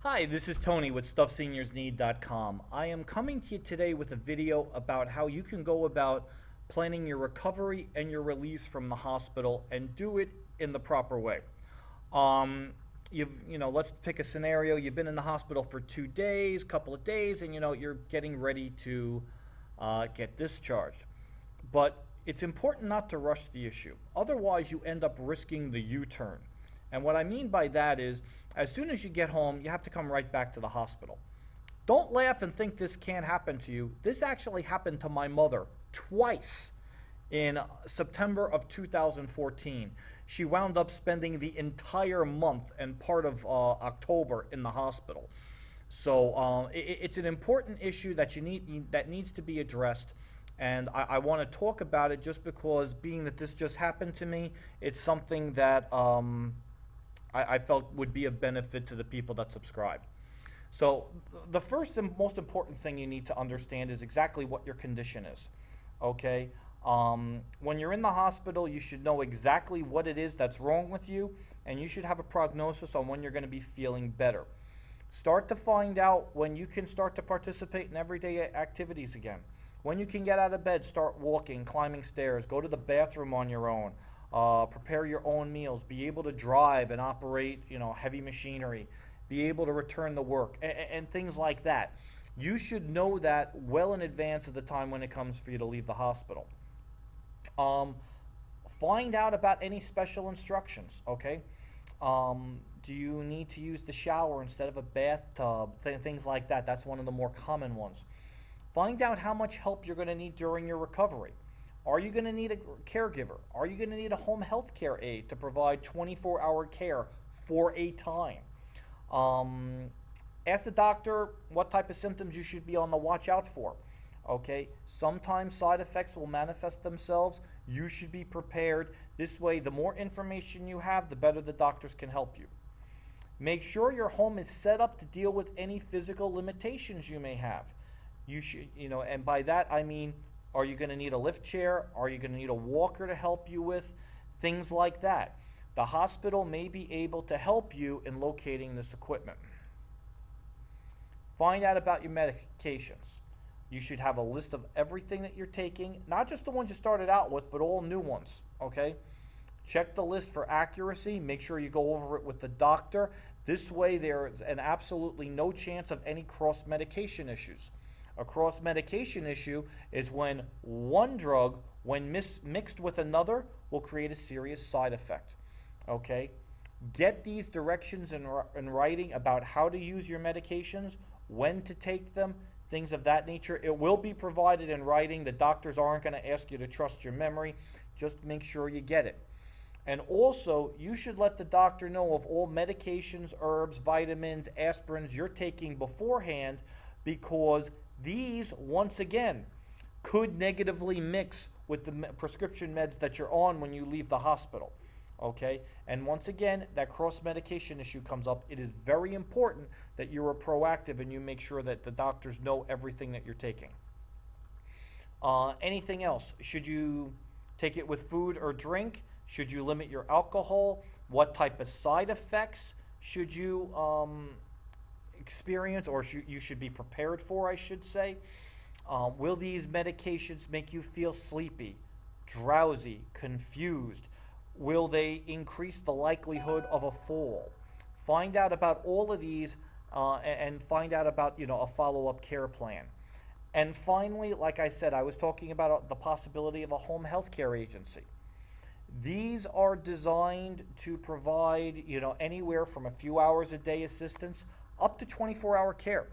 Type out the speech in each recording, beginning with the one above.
Hi, this is Tony with StuffSeniorsNeed.com. I am coming to you today with a video about how you can go about planning your recovery and your release from the hospital and do it in the proper way. Let's pick a scenario. You've been in the hospital for 2 days, couple of days, and you're getting ready to get discharged. But it's important not to rush the issue. Otherwise, you end up risking the U-turn. And what I mean by that is, as soon as you get home, you have to come right back to the hospital. Don't laugh and think this can't happen to you. This actually happened to my mother twice in September of 2014. She wound up spending the entire month and part of October in the hospital. So it's an important issue that that needs to be addressed. And I want to talk about it just because, being that this just happened to me, it's something that I felt would be of benefit to the people that subscribe. So the first and most important thing you need to understand is exactly what your condition is, okay? When you're in the hospital, you should know exactly what it is that's wrong with you, and you should have a prognosis on when you're going to be feeling better. Start to find out when you can start to participate in everyday activities again. When you can get out of bed, start walking, climbing stairs, go to the bathroom on your own. Prepare your own meals, be able to drive and operate, heavy machinery, be able to return to work, and things like that. You should know that well in advance of the time when it comes for you to leave the hospital. Find out about any special instructions, okay? Do you need to use the shower instead of a bathtub? Things like that. That's one of the more common ones. Find out how much help you're going to need during your recovery. Are you going to need a caregiver? Are you going to need a home health care aide to provide 24-hour care for a time? Ask the doctor what type of symptoms you should be on the watch out for. Okay, sometimes side effects will manifest themselves. You should be prepared. This way, the more information you have, the better the doctors can help you. Make sure your home is set up to deal with any physical limitations you may have. You should, and by that I mean, are you going to need a lift chair? Are you going to need a walker to help you with? Things like that. The hospital may be able to help you in locating this equipment. Find out about your medications. You should have a list of everything that you're taking, not just the ones you started out with, but all new ones, okay? Check the list for accuracy. Make sure you go over it with the doctor. This way there's absolutely no chance of any cross-medication issues. A cross-medication issue is when one drug, when mixed with another, will create a serious side effect, okay? Get these directions in writing about how to use your medications, when to take them, things of that nature. It will be provided in writing. The doctors aren't going to ask you to trust your memory. Just make sure you get it. And also, you should let the doctor know of all medications, herbs, vitamins, aspirins you're taking beforehand, because these, once again, could negatively mix with the prescription meds that you're on when you leave the hospital, okay? And once again, that cross-medication issue comes up. It is very important that you are proactive and you make sure that the doctors know everything that you're taking. Anything else? Should you take it with food or drink? Should you limit your alcohol? What type of side effects should you experience, or you should be prepared for, I should say? Will these medications make you feel sleepy, drowsy, confused? Will they increase the likelihood of a fall? Find out about all of these and find out about a follow-up care plan. And finally, like I said, I was talking about the possibility of a home health care agency. These are designed to provide anywhere from a few hours a day assistance up to 24-hour care.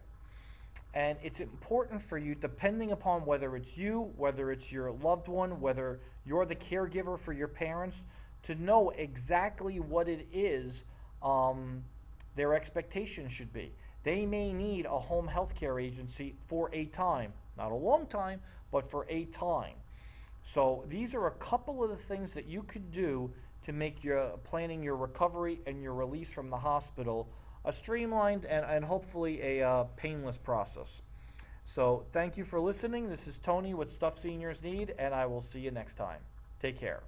And it's important for you, depending upon whether it's you, whether it's your loved one, whether you're the caregiver for your parents, to know exactly what it is their expectations should be. They may need a home health care agency for a time, not a long time, but for a time. So these are a couple of the things that you could do to make your planning your recovery and your release from the hospital a streamlined and hopefully a painless process. So thank you for listening. This is Tony with Stuff Seniors Need, and I will see you next time. Take care.